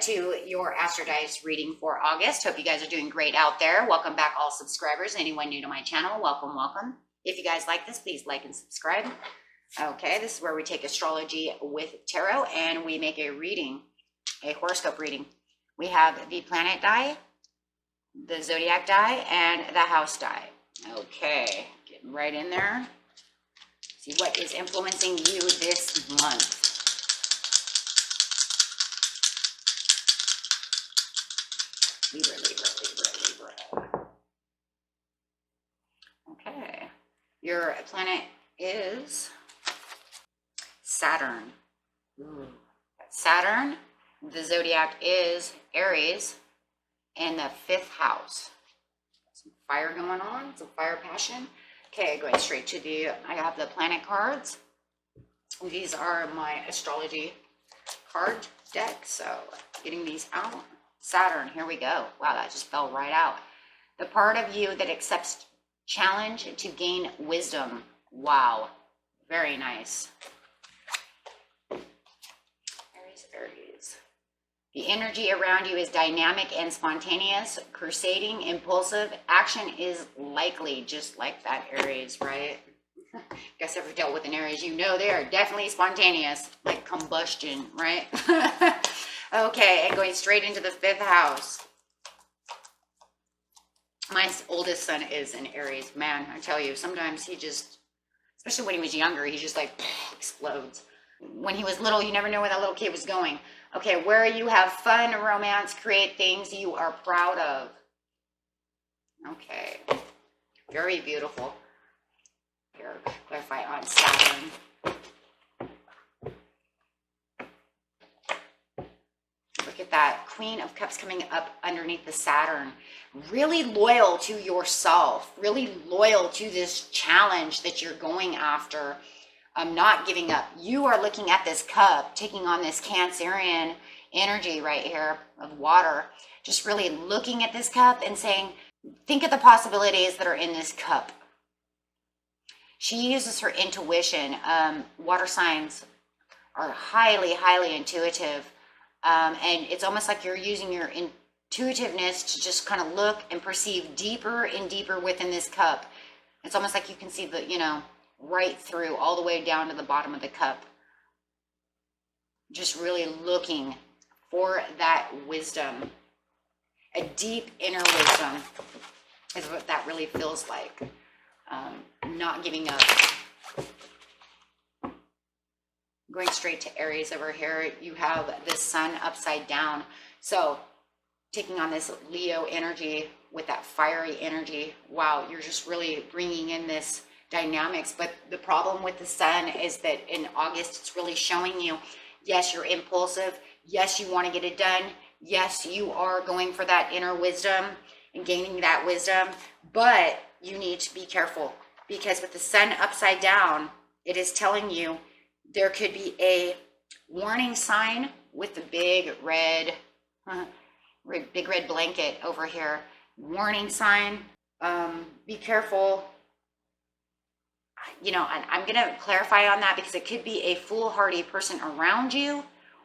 to your Astrodice reading for August. Hope you guys are doing great out there. Welcome back, all subscribers. Anyone new to my channel, welcome, welcome. If you guys like this, please like and subscribe. Okay, this is where we take astrology with tarot and we make a reading, a horoscope reading. We have the planet die, the zodiac die, and the house die. Okay, getting right in there. See what is influencing you this month. Libra, Libra, Libra, Libra. Okay, your planet is Saturn. Ooh. Saturn, the zodiac is Aries, in the 5th house. Some fire going on, some fire passion. Okay, going straight to I have the planet cards. These are my astrology card deck, so getting these out. Saturn, here we go. Wow, that just fell right out. The part of you that accepts challenge to gain wisdom. Wow, very nice. Aries, Aries. The energy around you is dynamic and spontaneous, crusading, impulsive. Action is likely, just like that Aries, right? Guess ever dealt with an Aries, you know they are definitely spontaneous, like combustion, right? Okay, and going straight into the 5th house. My oldest son is an Aries. Man, I tell you, sometimes he just, especially when he was younger, he just like explodes. When he was little, you never know where that little kid was going. Okay, where you have fun, romance, create things you are proud of. Okay, very beautiful. Here, clarify on Saturn. Look at that, Queen of Cups coming up underneath the Saturn. Really loyal to yourself, really loyal to this challenge that you're going after. Not giving up. You are looking at this cup, taking on this Cancerian energy right here of water. Just really looking at this cup and saying, think of the possibilities that are in this cup. She uses her intuition. Water signs are highly, highly intuitive. And it's almost like you're using your intuitiveness to just kind of look and perceive deeper and deeper within this cup. It's almost like you can see the, right through all the way down to the bottom of the cup. Just really looking for that wisdom. A deep inner wisdom is what that really feels like. Not giving up. Going straight to Aries over here, you have the sun upside down. So taking on this Leo energy with that fiery energy. Wow, you're just really bringing in this dynamics. But the problem with the sun is that in August, it's really showing you, yes, you're impulsive. Yes, you want to get it done. Yes, you are going for that inner wisdom and gaining that wisdom. But you need to be careful because with the sun upside down, it is telling you there could be a warning sign with the big red blanket over here. Warning sign. Be careful. And I'm going to clarify on that because it could be a foolhardy person around you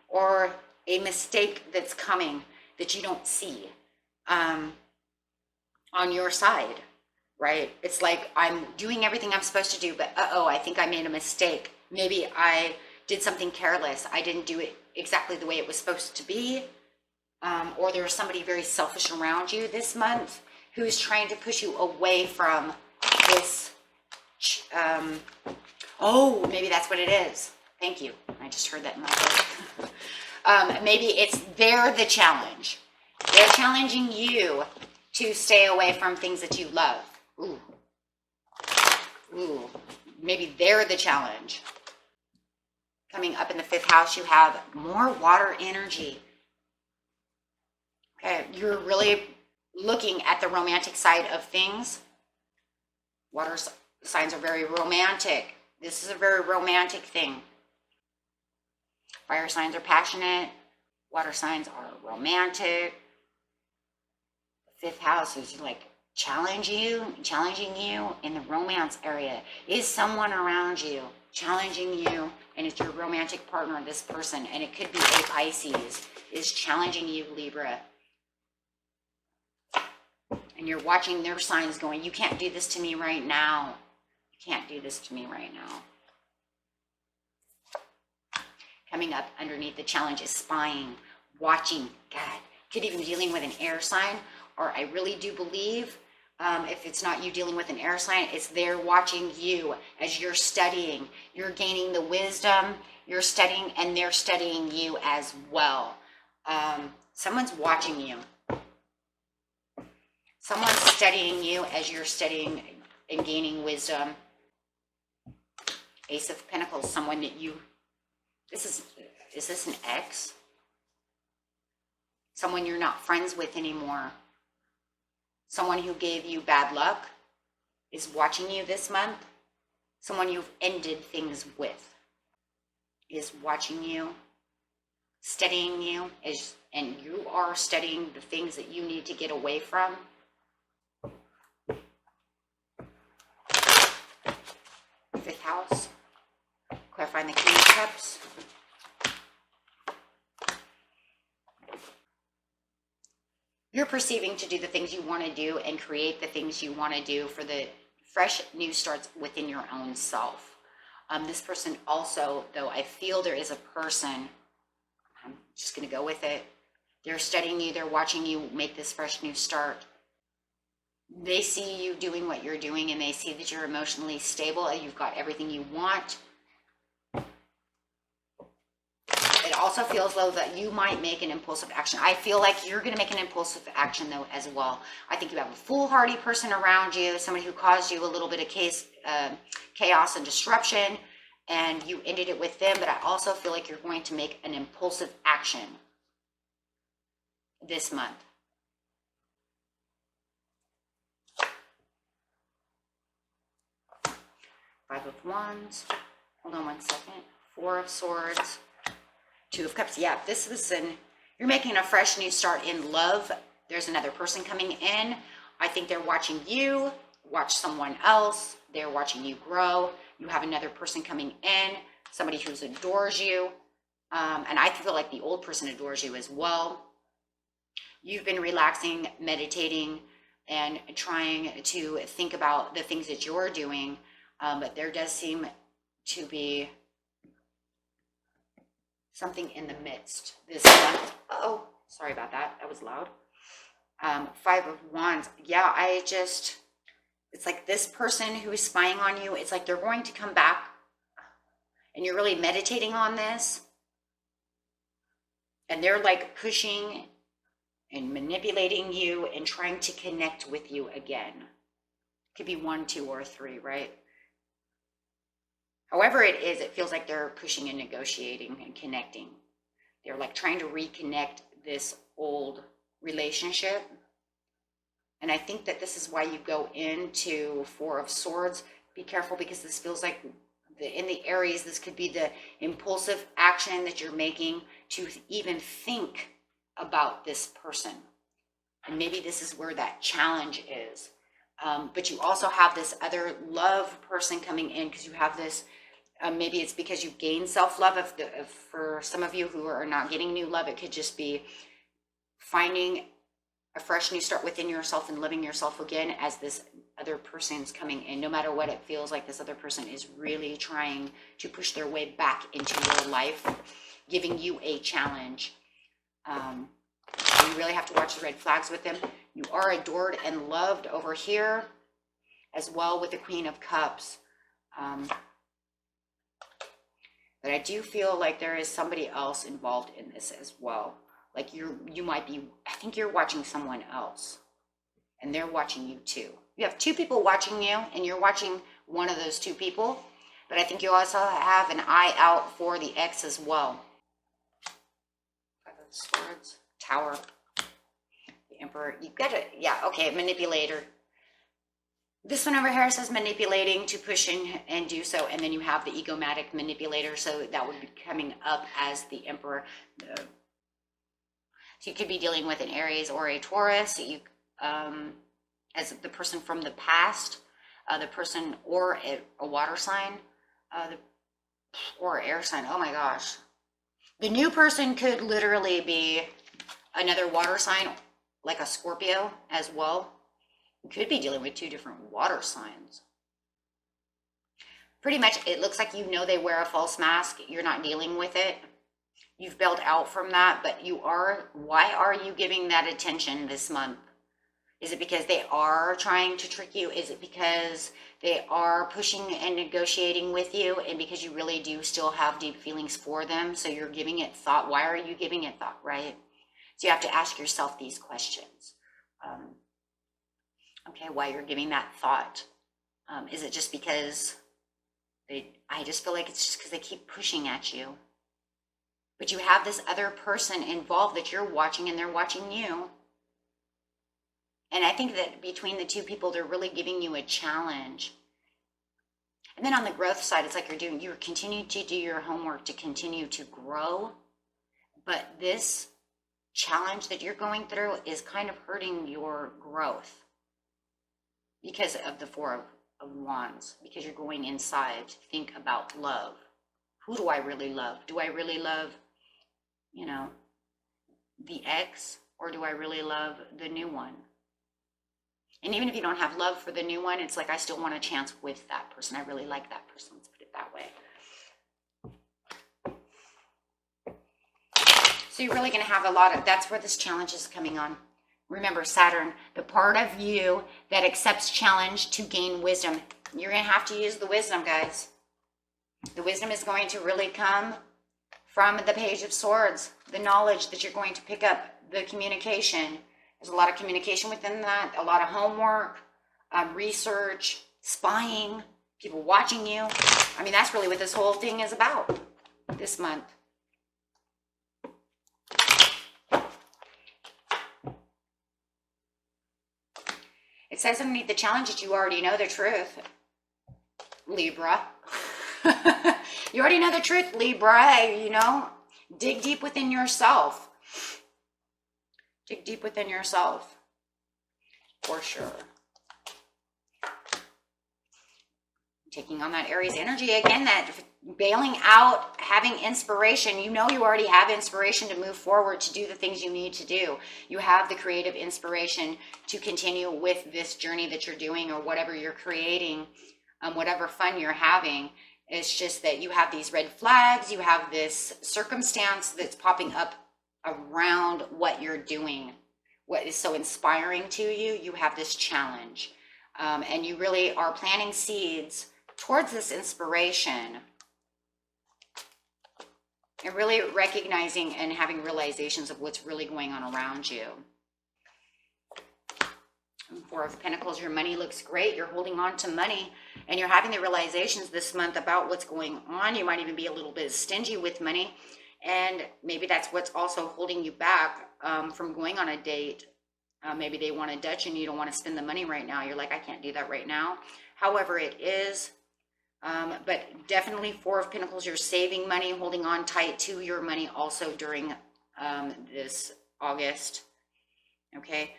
or a mistake that's coming that you don't see on your side, right? It's like I'm doing everything I'm supposed to do, but I think I made a mistake. Maybe I did something careless. I didn't do it exactly the way it was supposed to be. Or there's somebody very selfish around you this month who's trying to push you away from this. Maybe that's what it is. Thank you. I just heard that in my head. Maybe it's they're the challenge. They're challenging you to stay away from things that you love. Ooh. Maybe they're the challenge. Coming up in the 5th house, you have more water energy. Okay, you're really looking at the romantic side of things. Water signs are very romantic. This is a very romantic thing. Fire signs are passionate. Water signs are romantic. The 5th house is like challenging you in the romance area. Is someone around you challenging you, and it's your romantic partner, this person, and it could be a Pisces. is challenging you, Libra. And you're watching their signs going, you can't do this to me right now. You can't do this to me right now. Coming up underneath the challenge is spying, watching. God, could even be dealing with an air sign, or I really do believe if it's not you dealing with an air sign, it's they're watching you as you're studying. You're gaining the wisdom, you're studying, and they're studying you as well. Someone's watching you. Someone's studying you as you're studying and gaining wisdom. Ace of Pentacles, someone that you, is this an ex? Someone you're not friends with anymore. Someone who gave you bad luck is watching you this month. Someone you've ended things with is watching you, studying you, and you are studying the things that you need to get away from. Fifth house, clarifying the King of Cups. You're perceiving to do the things you want to do and create the things you want to do for the fresh new starts within your own self. This person also, though, I feel there is a person, I'm just going to go with it. They're studying you. They're watching you make this fresh new start. They see you doing what you're doing, and they see that you're emotionally stable and you've got everything you want. It also feels though that you might make an impulsive action. I feel like you're going to make an impulsive action though as well. I think you have a foolhardy person around you, somebody who caused you a little bit of chaos and disruption, and you ended it with them. But I also feel like you're going to make an impulsive action this month. Five of Wands. Hold on one second. Four of Swords. Two of Cups. Yeah, this is you're making a fresh new start in love. There's another person coming in. I think they're watching you watch someone else. They're watching you grow. You have another person coming in, somebody who adores you. And I feel like the old person adores you as well. You've been relaxing, meditating, and trying to think about the things that you're doing. But there does seem to be something in the midst this month. Oh, sorry about that. That was loud. Five of Wands. Yeah, it's like this person who is spying on you, it's like they're going to come back, and you're really meditating on this. And they're like pushing and manipulating you and trying to connect with you again. Could be 1, 2, or 3, right? However it is, it feels like they're pushing and negotiating and connecting. They're like trying to reconnect this old relationship. And I think that this is why you go into Four of Swords. Be careful, because this feels like in the Aries, this could be the impulsive action that you're making to even think about this person. And maybe this is where that challenge is. But you also have this other love person coming in, because you have this, maybe it's because you've gained self-love. If for some of you who are not getting new love, it could just be finding a fresh new start within yourself and loving yourself again as this other person's coming in. No matter what it feels like, this other person is really trying to push their way back into your life, giving you a challenge. You really have to watch the red flags with them. You are adored and loved over here as well with the Queen of Cups. But I do feel like there is somebody else involved in this as well. Like you might be, I think you're watching someone else, and they're watching you too. You have two people watching you, and you're watching one of those two people. But I think you also have an eye out for the ex as well. Five of Swords, Tower. Emperor, you got it. Yeah, okay, manipulator. This one over here says manipulating to push and do so, and then you have the egomatic manipulator, so that would be coming up as the Emperor. So you could be dealing with an Aries or a Taurus, as the person from the past, the person or a water sign, or air sign. Oh my gosh. The new person could literally be another water sign, like a Scorpio as well. You could be dealing with two different water signs. Pretty much, it looks like you know they wear a false mask. You're not dealing with it. You've bailed out from that, but you are. Why are you giving that attention this month? Is it because they are trying to trick you? Is it because they are pushing and negotiating with you, and because you really do still have deep feelings for them, so you're giving it thought? Why are you giving it thought, right? So you have to ask yourself these questions. Okay, why you're giving that thought? Is it just because I just feel like it's just because they keep pushing at you? But you have this other person involved that you're watching, and they're watching you. And I think that between the two people, they're really giving you a challenge. And then on the growth side, it's like you're continuing to do your homework to continue to grow. But this challenge that you're going through is kind of hurting your growth because of the Four of Wands, because you're going inside to think about love. Who do I really love? Do I really love, the ex, or do I really love the new one? And even if you don't have love for the new one, it's like, I still want a chance with that person. I really like that person. Let's put it that way. So you're really going to have that's where this challenge is coming on. Remember, Saturn, the part of you that accepts challenge to gain wisdom. You're going to have to use the wisdom, guys. The wisdom is going to really come from the Page of Swords. The knowledge that you're going to pick up, the communication. There's a lot of communication within that, a lot of homework, research, spying, people watching you. I mean, that's really what this whole thing is about this month. It says underneath the challenge that you already know the truth, Libra. You already know the truth, Libra, dig deep within yourself. Dig deep within yourself, for sure. Taking on that Aries energy again, that bailing out, having inspiration. You already have inspiration to move forward, to do the things you need to do. You have the creative inspiration to continue with this journey that you're doing, or whatever you're creating, whatever fun you're having. It's just that you have these red flags, you have this circumstance that's popping up around what you're doing, what is so inspiring to you. You have this challenge, and you really are planting seeds towards this inspiration, and really recognizing and having realizations of what's really going on around you. Four of Pentacles, your money looks great. You're holding on to money, and you're having the realizations this month about what's going on. You might even be a little bit stingy with money. And maybe that's what's also holding you back from going on a date. Maybe they want a Dutch and you don't want to spend the money right now. You're like, I can't do that right now. However it is. But definitely Four of Pentacles, you're saving money, holding on tight to your money also during this August. Okay.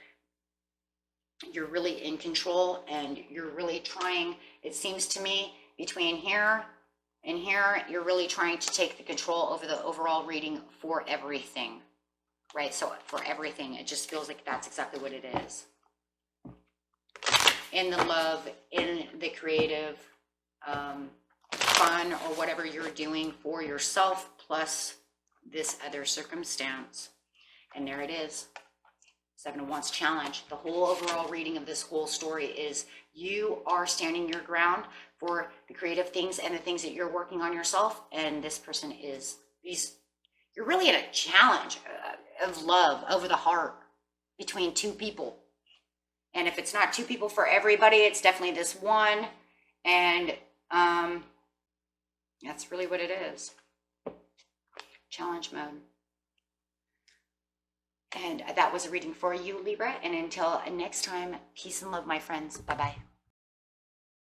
You're really in control, and you're really trying, it seems to me, between here and here, you're really trying to take the control over the overall reading for everything, right? So for everything, it just feels like that's exactly what it is. In the love, in the creative, fun, or whatever you're doing for yourself, plus this other circumstance. And there it is. Seven of Wands challenge. The whole overall reading of this whole story is you are standing your ground for the creative things and the things that you're working on yourself. And this person you're really in a challenge of love over the heart between two people. And if it's not two people for everybody, it's definitely this one. And that's really what it is. Challenge mode. And that was a reading for you, Libra. And until next time, peace and love, my friends. Bye-bye.